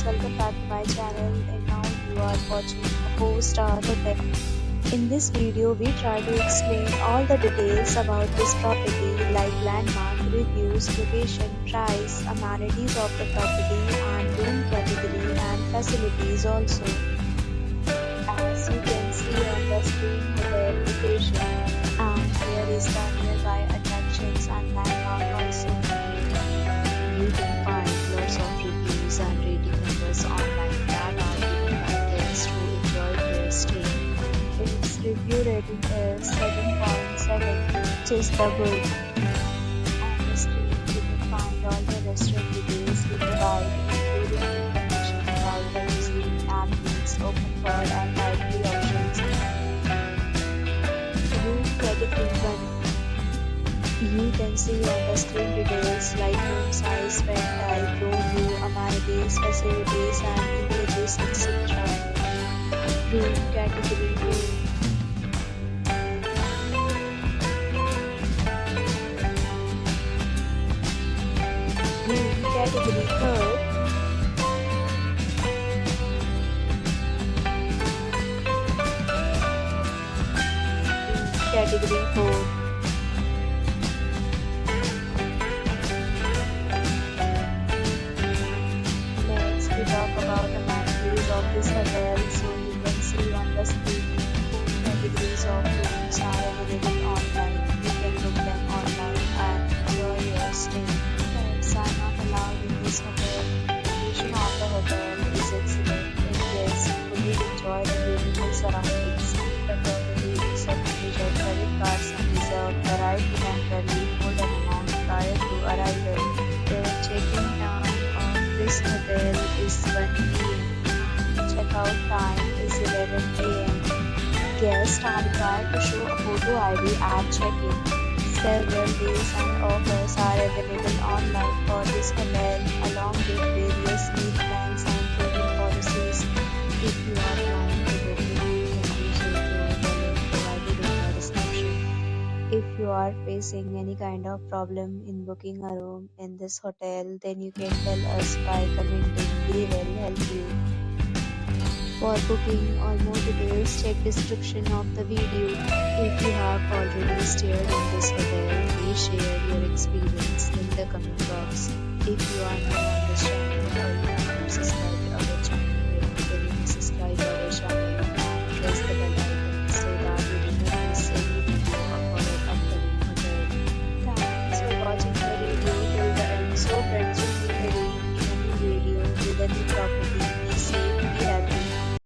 welcome back to my channel, and now you are watching a 4-star hotel. In this video, we try to explain all the details about this property like landmark, reviews, location, price, amenities of the property and room category and facilities also. As you can see on the screen, hotel location, and here is the nearby attractions and landmark also. You can find lots of reviews and rating numbers online that are given by guests who enjoy their stay. Its review rating is 7.7, which is the good. On the screen, you can find all the restaurant details we provide, including information about the cuisine and meals open for and lively options. Room category 1. You can see on the screen details like room size, bed type, room view, amenities, facilities, and images, etc. Room category 2. Room category 3rd. Room category 4th. Next, we talk about amenities of this hotel. So you can see on the screen, categories of rooms are available online. You can book them online and enjoy your stay. Pets are not allowed in this hotel. The condition of the hotel is excellent. And guests fully enjoy the beautiful surroundings. The property accepts major credit cards and reserve the right to temporarily hold an amount prior to arrival. The check-in time of this hotel is 1 p.m. Checkout time is 11 a.m. Guests are required to show a photo ID at check-in. Several deals and offers are available online for this hotel, along with various meal plans and trading policies. If you are planning to book a room, you can do so through the link provided in the description. If you are facing any kind of problem in booking a room in this hotel, then you can tell us by commenting. We will help you. For booking or more details, check description of the video. If you have already stayed in this hotel, please share your experience in the comment box. If you are new on this channel,